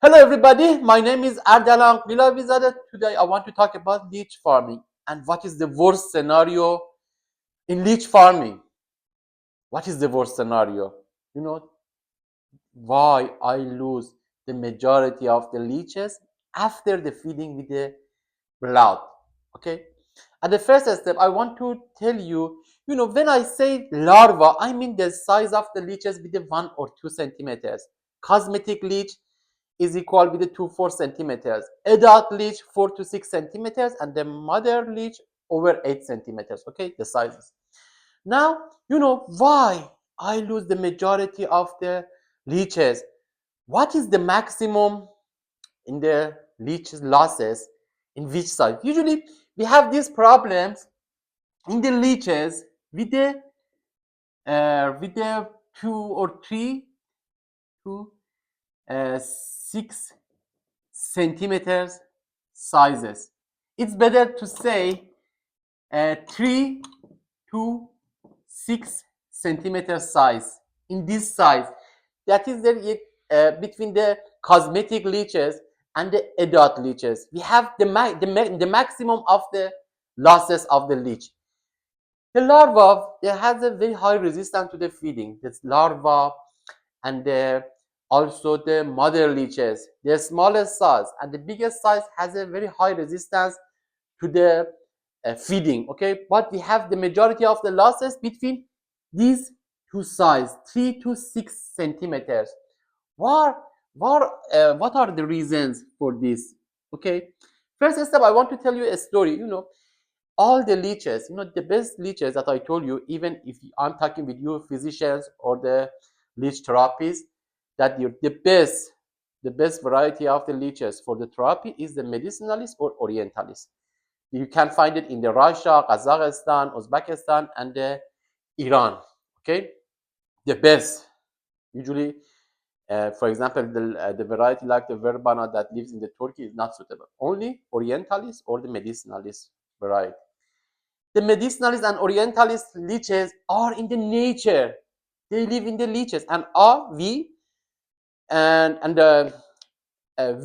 Hello everybody, my name is Ardalan Vilavizadeh. Today I want to talk about leech farming and what is the worst scenario in leech farming. What is the worst scenario? You know why I lose the majority of the leeches after the feeding with the blood. Okay? At the first step, I want to tell you, when I say larva, I mean the size of the leeches with the 1 or 2 centimeters. Cosmetic leech is equal with the 2 4 centimeters. Adult leech 4 to 6 centimeters, and the mother leech over 8 centimeters. Okay, the sizes. Now you know why I lose the majority of the leeches. What is the maximum in the leech losses in which size? Usually we have these problems in the leeches with the 2 or 3 to 6 centimeters sizes. It's better to say 3 to 6 centimeter size. In this size, that is between the cosmetic leeches and the adult leeches. We have the maximum of the losses of the leech. The larva, it has a very high resistance to the feeding. This larva and also the mother leeches, the smallest size and the biggest size has a very high resistance to the feeding. Okay, but we have the majority of the losses between these two sizes, 3 to 6 centimeters. What are the reasons for this? Okay, first step, I want to tell you a story. All the leeches, the best leeches that I told you, even if I'm talking with you physicians or the leech therapists, that the best variety of the leeches for the therapy is the medicinalist or orientalist. You can find it in the Russia, Kazakhstan, Uzbekistan, and the Iran. Okay, the best. Usually, for example, the variety like the verbana that lives in the Turkey is not suitable. Only orientalist or the medicinalist variety. The medicinalist and orientalist leeches are in the nature. They live in the leeches, and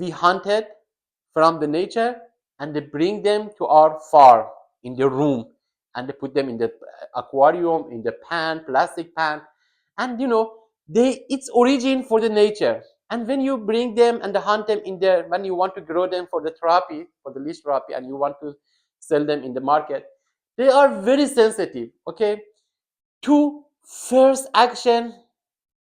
we hunted from the nature, and they bring them to our farm in the room, and they put them in the aquarium, in the pan, plastic pan, and they it's origin for the nature. And when you bring them and hunt them in there, when you want to grow them for the therapy, for the leech therapy, and you want to sell them in the market, they are very sensitive. Okay, to first action,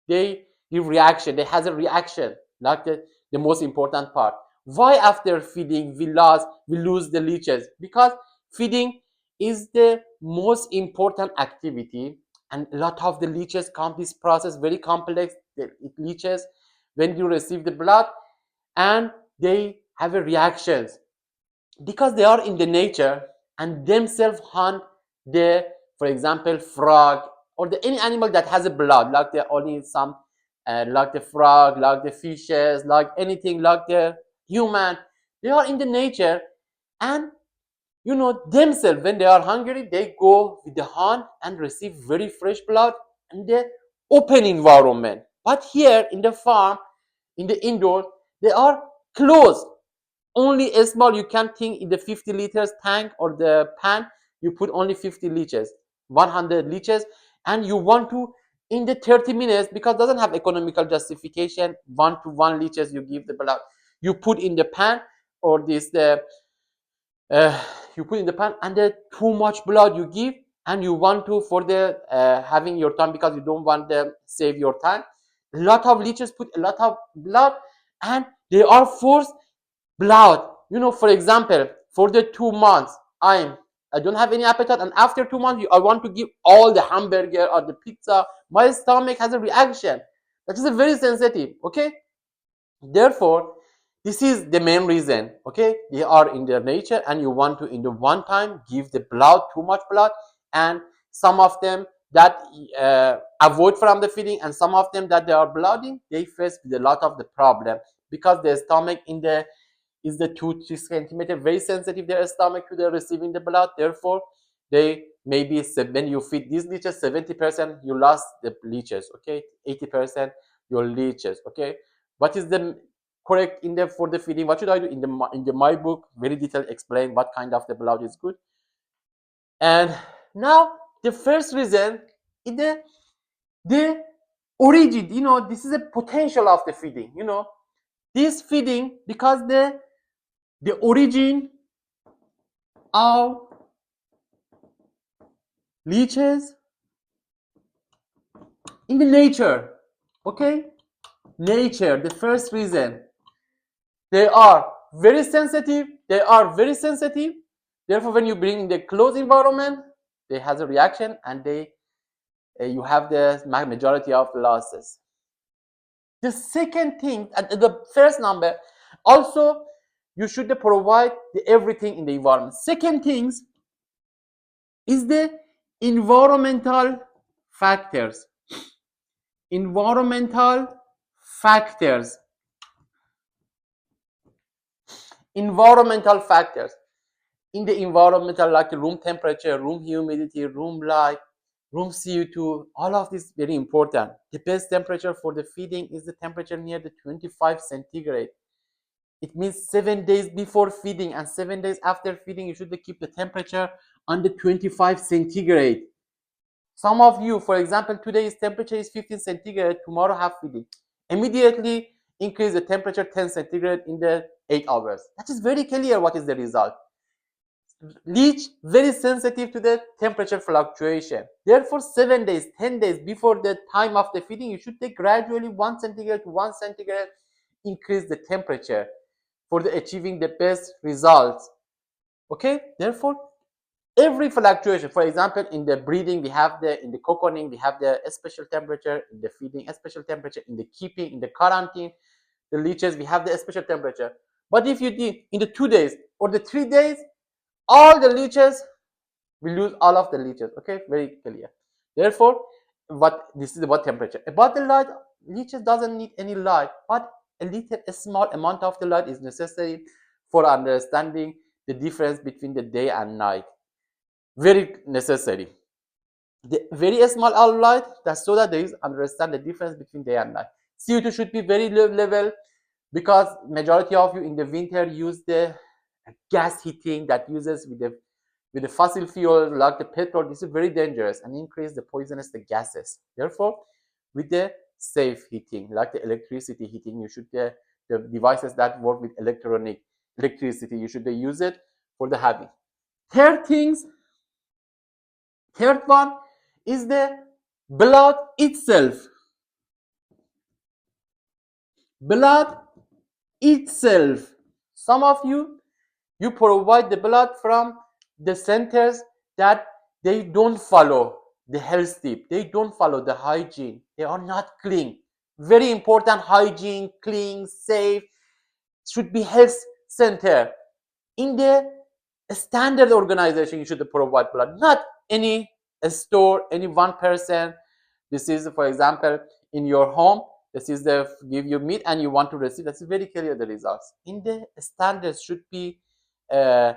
they give reaction. They has a reaction, like the most important part. Why after feeding we lose the leeches? Because feeding is the most important activity, and a lot of the leeches come this process very complex. The leeches, when you receive the blood, and they have a reactions because they are in the nature and themselves hunt the, for example, frog or any animal that has a blood, like the only some like the frog, like the fishes, like anything, like the human. They are in the nature, and themselves, when they are hungry, they go with the hunt and receive very fresh blood in the open environment. But here in the farm, in the indoor, they are closed. Only a small, you can think in the 50 liters tank or the pan, you put only 50 leeches, 100 leeches, and you want to, in the 30 minutes, because it doesn't have economical justification, 1 to 1 leeches you give the blood, you put in the pan, or uh, you put in the pan, and the too much blood you give, and you want to, for the having your time, because you don't want them save your time, a lot of leeches put a lot of blood, and they are forced blood. For example, for the 2 months, I don't have any appetite, and after 2 months, I want to give all the hamburger or the pizza. My stomach has a reaction. That is a very sensitive. Okay, therefore, this is the main reason. Okay, they are in their nature, and you want to in the one time give the blood, too much blood, and some of them that avoid from the feeding, and some of them that they are blooding, they face with a lot of the problem, because their stomach is the 2 3 centimeter very sensitive, their stomach to the receiving the blood. Therefore, they maybe, when you feed these leeches, 70% you lost the leeches. Okay, 80% your leeches. Okay, what is the correct in the for the feeding? What should I do? In the my book, very detailed explain what kind of the blood is good. And now the first reason is the origin. This is a potential of the feeding. This feeding because the origin of leeches in the nature. Okay, nature. The first reason they are very sensitive. They are very sensitive. Therefore, when you bring in the closed environment, they has a reaction, and you have the majority of losses. The second thing, and the first number, also you should provide everything in the environment. Second things is the environmental factors. Environmental factors. Environmental factors. In the environmental, like room temperature, room humidity, room light, room CO2, all of this very important. The best temperature for the feeding is the temperature near the 25 centigrade. It means 7 days before feeding and 7 days after feeding, you should keep the temperature under 25 centigrade. Some of you, for example, today's temperature is 15 centigrade, tomorrow have feeding. Immediately increase the temperature 10 centigrade in the 8 hours. That is very clear what is the result. Leech very sensitive to the temperature fluctuation. Therefore, 7 days, 10 days before the time of the feeding, you should take gradually 1 centigrade to 1 centigrade increase the temperature for the achieving the best results. Okay, therefore every fluctuation, for example, in the breeding we have in the cocooning we have the special temperature, in the feeding a special temperature, in the keeping, in the quarantine, the leeches we have the special temperature. But if you did in the 2 days or the 3 days, all the leeches will lose all of the leeches. Okay, very clear. Therefore, this is what temperature. About the light, leeches doesn't need any light, but a small amount of the light is necessary for understanding the difference between the day and night. Very necessary. The very small light, that's so that they understand the difference between day and night. CO2 should be very low level because majority of you in the winter use the gas heating that uses with the fossil fuel like the petrol. This is very dangerous and increase the poisonous gases. Therefore, with the safe heating like the electricity heating, you should the devices that work with electricity, you should use it for the having. Third one is the blood itself. Blood itself. Some of you provide the blood from the centers that they don't follow the health tip. They don't follow the hygiene. They are not clean. Very important, hygiene, clean, safe, should be health center. In the standard organization, you should provide blood, not any store, any one person. This is, for example, in your home, this is the give you meat and you want to receive. That's very clear the results. In the standards should be uh,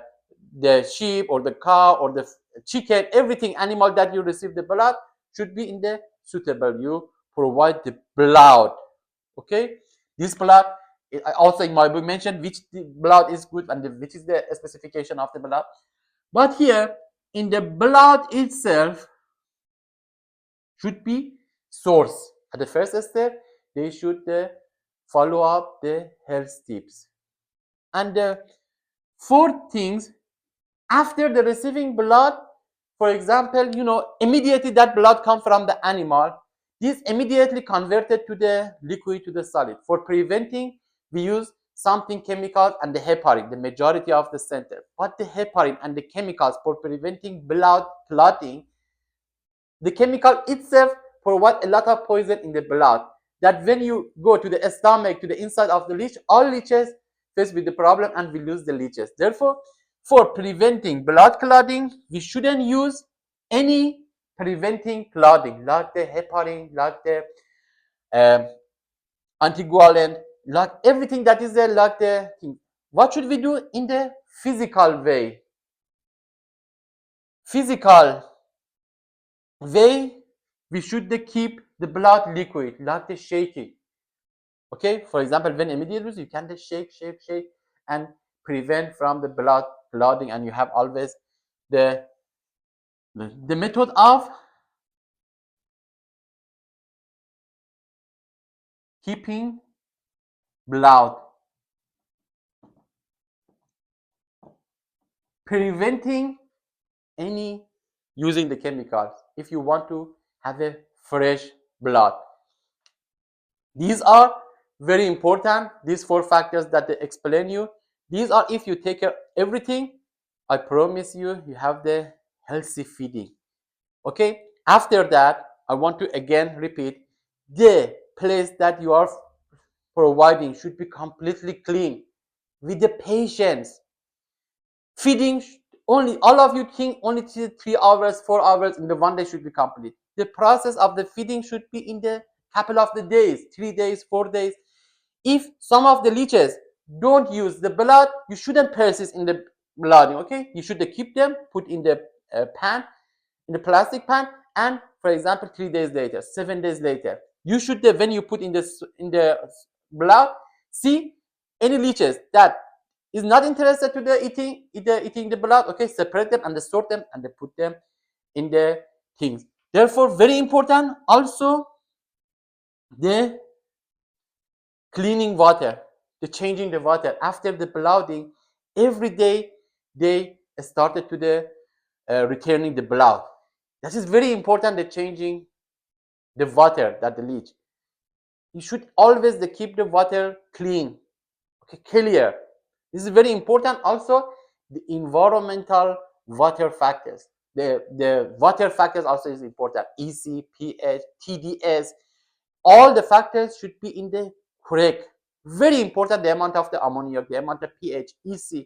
the sheep or the cow or the chicken, everything animal that you receive the blood should be in the suitable. You provide the blood. Okay, this blood also in my book mentioned which blood is good and which is the specification of the blood. But here in the blood itself should be source. At the first step, they should follow up the health tips. And the fourth things, after the receiving blood, for example, immediately that blood comes from the animal. This immediately converted to the liquid, to the solid. For preventing, we use something chemicals and the heparin, the majority of the center. But the heparin and the chemicals for preventing blood clotting, the chemical itself provides a lot of poison in the blood. That when you go to the stomach, to the inside of the leech, all leeches face with the problem and we lose the leeches. Therefore, for preventing blood clotting, we shouldn't use any preventing clotting like the heparin, like the um, anticoagulant, like everything that is there, like the thing. What should we do in the physical way? Physical way, we should keep the blood liquid, like the shaking. Okay, for example, when immediate use, you can just shake, and prevent from the blooding, and you have always the the method of keeping blood, preventing any using the chemicals if you want to have a fresh blood. These are very important. These four factors that they explain you. These are, if you take care of everything, I promise you, you have the healthy feeding. Okay. After that, I want to again repeat, the place that you are providing should be completely clean with the patience. Feeding only, all of you think only 3 hours, 4 hours in the one day should be complete. The process of the feeding should be in the couple of the days, 3 days, 4 days. If some of the leeches don't use the blood, you shouldn't persist in the blood. Okay, you should keep them, put in the pan, in the plastic pan, and for example 3 days later, 7 days later, you should, when you put in the blood, see any leeches that is not interested to the eating the blood. Okay, separate them and sort them and put them in the things. Therefore, very important also the cleaning water, the changing the water after the blooding. Every day they started to the returning the blood. That is very important, the changing the water that the leach. You should always keep the water clean, okay, clear. This is very important. Also, the environmental water factors. The water factors also is important. EC, pH, TDS, all the factors should be in the correct. Very important, the amount of the ammonia, the amount of pH, EC.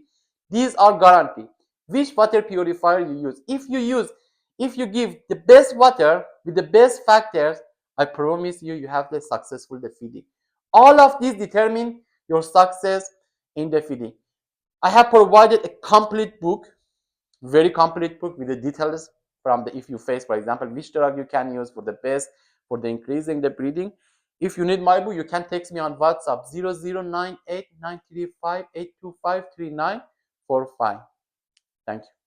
These are guaranteed. Which water purifier you use. If you give the best water with the best factors, I promise you, you have the successful the feeding. All of these determine your success in the feeding. I have provided a complete book, very complete book with the details from the, if you face, for example, which drug you can use for the best for the increasing the breathing. If you need my book, you can text me on WhatsApp 0098 935 825 3945. Thank you.